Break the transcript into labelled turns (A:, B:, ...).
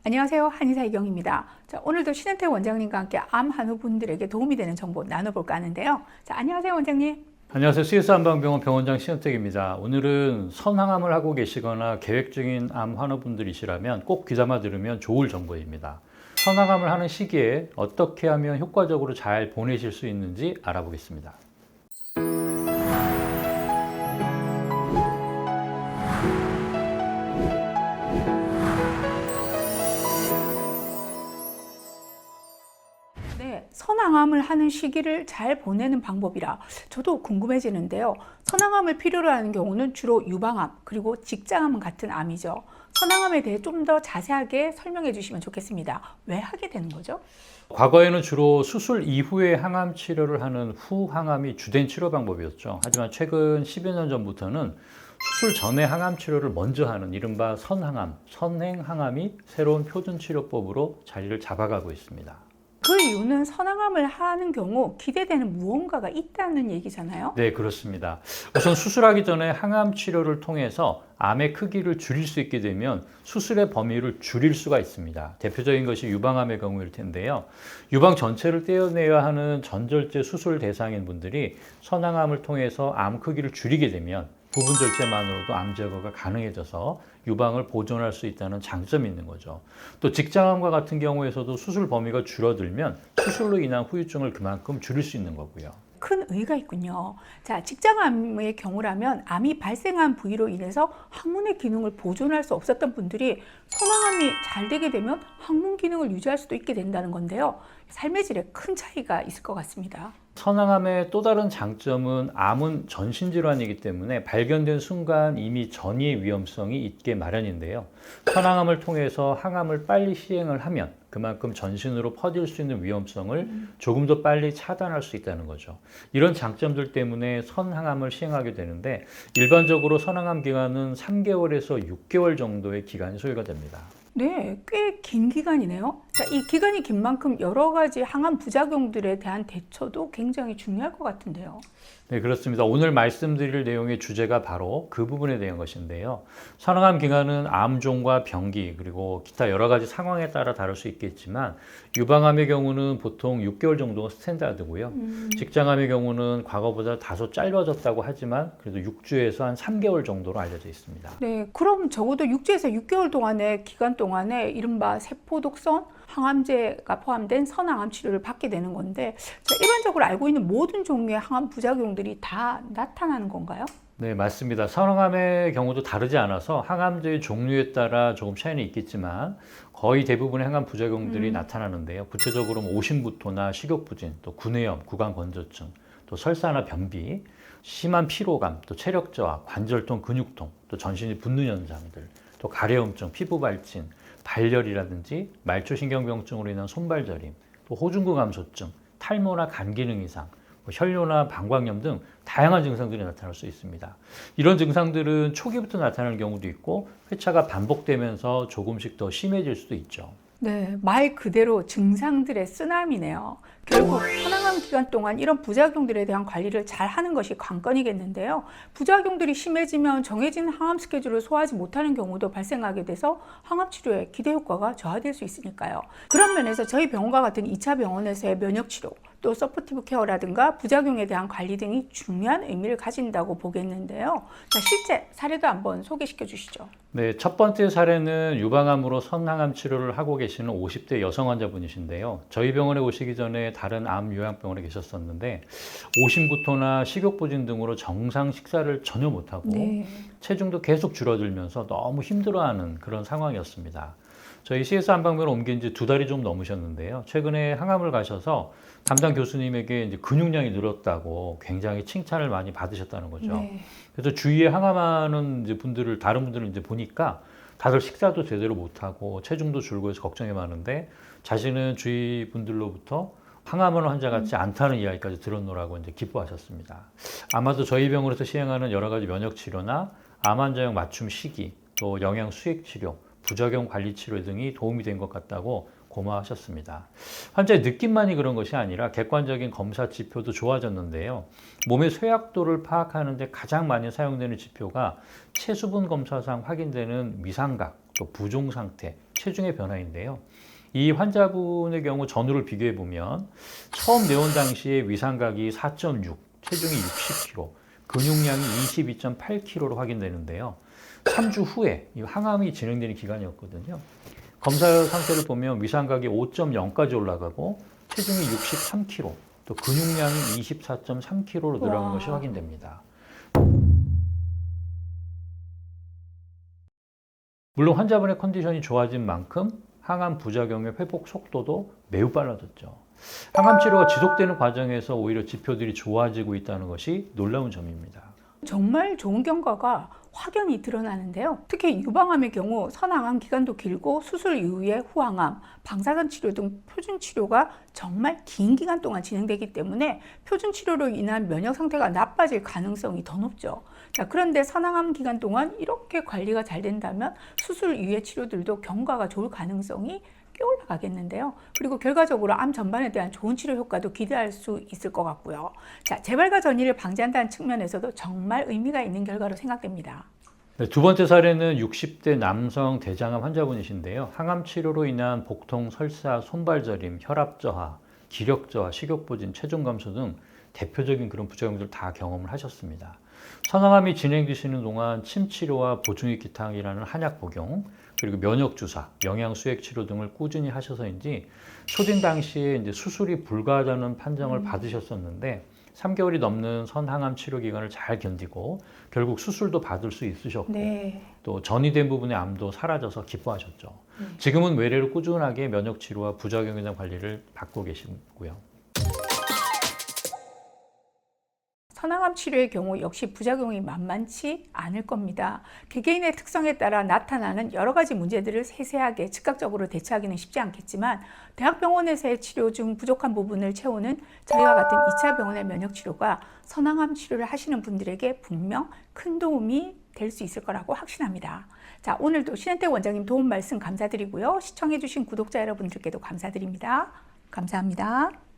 A: 안녕하세요. 한의사 이경입니다. 자, 오늘도 신현태 원장님과 함께 암 한우분들에게 도움이 되는 정보 나눠볼까 하는데요. 자, 안녕하세요, 원장님.
B: 안녕하세요. CS 한방병원 병원장 신현택입니다. 오늘은 선항암을 하고 계시거나 계획 중인 암 환우분들이시라면 꼭 귀담아 들으면 좋을 정보입니다. 선항암을 하는 시기에 어떻게 하면 효과적으로 잘 보내실 수 있는지 알아보겠습니다.
A: 네, 선항암을 하는 시기를 잘 보내는 방법이라 저도 궁금해지는데요. 선항암을 필요로 하는 경우는 주로 유방암 그리고 직장암 같은 암이죠. 선항암에 대해 좀 더 자세하게 설명해 주시면 좋겠습니다. 왜 하게 되는 거죠?
B: 과거에는 주로 수술 이후에 항암 치료를 하는 후항암이 주된 치료 방법이었죠. 하지만 최근 10여 년 전부터는 수술 전에 항암 치료를 먼저 하는 이른바 선항암, 선행항암이 새로운 표준 치료법으로 자리를 잡아가고 있습니다.
A: 그 이유는 선항암을 하는 경우 기대되는 무언가가 있다는 얘기잖아요.
B: 네, 그렇습니다. 우선 수술하기 전에 항암 치료를 통해서 암의 크기를 줄일 수 있게 되면 수술의 범위를 줄일 수가 있습니다. 대표적인 것이 유방암의 경우일 텐데요. 유방 전체를 떼어내야 하는 전절제 수술 대상인 분들이 선항암을 통해서 암 크기를 줄이게 되면 부분 절제만으로도 암 제거가 가능해져서 유방을 보존할 수 있다는 장점이 있는 거죠. 또 직장암과 같은 경우에서도 수술 범위가 줄어들면 수술로 인한 후유증을 그만큼 줄일 수 있는 거고요.
A: 큰 의의가 있군요. 자, 직장암의 경우라면 암이 발생한 부위로 인해서 항문의 기능을 보존할 수 없었던 분들이 선항암이 잘 되게 되면 항문 기능을 유지할 수도 있게 된다는 건데요. 삶의 질에 큰 차이가 있을 것 같습니다.
B: 선항암의 또 다른 장점은 암은 전신질환이기 때문에 발견된 순간 이미 전이의 위험성이 있게 마련인데요. 선항암을 통해서 항암을 빨리 시행을 하면 그만큼 전신으로 퍼질 수 있는 위험성을 조금 더 빨리 차단할 수 있다는 거죠. 이런 장점들 때문에 선항암을 시행하게 되는데 일반적으로 선항암 기간은 3개월에서 6개월 정도의 기간이 소요가 됩니다.
A: 네, 꽤 긴 기간이네요. 자, 이 기간이 긴 만큼 여러 가지 항암 부작용들에 대한 대처도 굉장히 중요할 것 같은데요.
B: 네, 그렇습니다. 오늘 말씀드릴 내용의 주제가 바로 그 부분에 대한 것인데요. 선항암 기간은 암종과 병기 그리고 기타 여러 가지 상황에 따라 다를 수 있겠지만 유방암의 경우는 보통 6개월 정도가 스탠다드고요. 직장암의 경우는 과거보다 다소 짧아졌다고 하지만 그래도 6주에서 한 3개월 정도로 알려져 있습니다.
A: 네, 그럼 적어도 6주에서 6개월 동안의 기간 동안에 이른바 세포독성 항암제가 포함된 선항암 치료를 받게 되는 건데, 자, 일반적으로 알고 있는 모든 종류의 항암 부작용들이 다 나타나는 건가요?
B: 네, 맞습니다. 선항암의 경우도 다르지 않아서 항암제의 종류에 따라 조금 차이는 있겠지만 거의 대부분의 항암 부작용들이 나타나는데요. 구체적으로 오심부토나 식욕부진, 또 구내염, 구강건조증, 또 설사나 변비, 심한 피로감, 또 체력 저하, 관절통, 근육통, 또 전신이 붓는 현상들, 또 가려움증, 피부 발진, 발열이라든지 말초신경병증으로 인한 손발저림, 또 호중구 감소증, 탈모나 간 기능 이상, 혈뇨나 방광염 등 다양한 증상들이 나타날 수 있습니다. 이런 증상들은 초기부터 나타나는 경우도 있고 회차가 반복되면서 조금씩 더 심해질 수도 있죠.
A: 네, 말 그대로 증상들의 쓰나미네요. 결국 선항암 기간 동안 이런 부작용들에 대한 관리를 잘 하는 것이 관건이겠는데요. 부작용들이 심해지면 정해진 항암 스케줄을 소화하지 못하는 경우도 발생하게 돼서 항암 치료의 기대 효과가 저하될 수 있으니까요. 그런 면에서 저희 병원과 같은 2차 병원에서의 면역 치료, 또 서포티브 케어라든가 부작용에 대한 관리 등이 중요한 의미를 가진다고 보겠는데요. 자, 실제 사례도 한번 소개시켜 주시죠.
B: 네, 첫 번째 사례는 유방암으로 선항암 치료를 하고 계시는 50대 여성 환자분이신데요. 저희 병원에 오시기 전에 다른 암 요양병원에 계셨었는데 오심부토나 식욕부진 등으로 정상 식사를 전혀 못하고 체중도 계속 줄어들면서 너무 힘들어하는 그런 상황이었습니다. 저희 CS 한방병원을 옮긴 지 2달이 좀 넘으셨는데요. 최근에 항암을 가셔서 담당 교수님에게 이제 근육량이 늘었다고 굉장히 칭찬을 많이 받으셨다는 거죠. 그래서 주위에 항암하는 이제 분들을 다른 분들을 이제 보니까 다들 식사도 제대로 못하고 체중도 줄고 해서 걱정이 많은데 자신은 주위 분들로부터 항암하는 환자 같지 않다는 이야기까지 들었노라고 이제 기뻐하셨습니다. 아마도 저희 병원에서 시행하는 여러 가지 면역 치료나 암 환자용 맞춤 시기, 또 영양 수액 치료, 부작용 관리 치료 등이 도움이 된 것 같다고 고마워하셨습니다. 환자의 느낌만이 그런 것이 아니라 객관적인 검사 지표도 좋아졌는데요. 몸의 쇠약도를 파악하는 데 가장 많이 사용되는 지표가 체수분 검사상 확인되는 위상각, 또 부종 상태, 체중의 변화인데요. 이 환자분의 경우 전후를 비교해 보면 처음 내원 당시에 위상각이 4.6, 체중이 60kg, 근육량이 22.8kg로 확인되는데요. 3주 후에 이 항암이 진행되는 기간이었거든요. 검사 상태를 보면 위상각이 5.0까지 올라가고 체중이 63kg, 또 근육량이 24.3kg로 늘어난
A: 와.
B: 것이 확인됩니다. 물론 환자분의 컨디션이 좋아진 만큼 항암 부작용의 회복 속도도 매우 빨라졌죠. 항암 치료가 지속되는 과정에서 오히려 지표들이 좋아지고 있다는 것이 놀라운 점입니다.
A: 정말 좋은 경과가 확연히 드러나는데요. 특히 유방암의 경우 선항암 기간도 길고 수술 이후에 후항암, 방사선 치료 등 표준 치료가 정말 긴 기간 동안 진행되기 때문에 표준 치료로 인한 면역 상태가 나빠질 가능성이 더 높죠. 자, 그런데 선항암 기간 동안 이렇게 관리가 잘 된다면 수술 이후의 치료들도 경과가 좋을 가능성이 꽤 올라가겠는데요. 그리고 결과적으로 암 전반에 대한 좋은 치료 효과도 기대할 수 있을 것 같고요. 자, 재발과 전이를 방지한다는 측면에서도 정말 의미가 있는 결과로 생각됩니다.
B: 네, 두 번째 사례는 60대 남성 대장암 환자분이신데요. 항암 치료로 인한 복통, 설사, 손발 저림, 혈압 저하, 기력 저하, 식욕 부진, 체중 감소 등 대표적인 그런 부작용들 다 경험을 하셨습니다. 선항암이 진행되시는 동안 침 치료와 보충익 기탕이라는 한약 복용, 그리고 면역 주사, 영양 수액 치료 등을 꾸준히 하셔서인지 초진 당시에 이제 수술이 불가하다는 판정을 받으셨었는데 3개월이 넘는 선항암 치료 기간을 잘 견디고 결국 수술도 받을 수 있으셨고
A: 네.
B: 또 전이된 부분의 암도 사라져서 기뻐하셨죠. 지금은 외래로 꾸준하게 면역 치료와 부작용에 대한 관리를 받고 계시고요.
A: 선항암 치료의 경우 역시 부작용이 만만치 않을 겁니다. 개개인의 특성에 따라 나타나는 여러 가지 문제들을 세세하게 즉각적으로 대처하기는 쉽지 않겠지만 대학병원에서의 치료 중 부족한 부분을 채우는 저희와 같은 2차 병원의 면역 치료가 선항암 치료를 하시는 분들에게 분명 큰 도움이 될 수 있을 거라고 확신합니다. 자, 오늘도 신은택 원장님 도움 말씀 감사드리고요. 시청해주신 구독자 여러분들께도 감사드립니다. 감사합니다.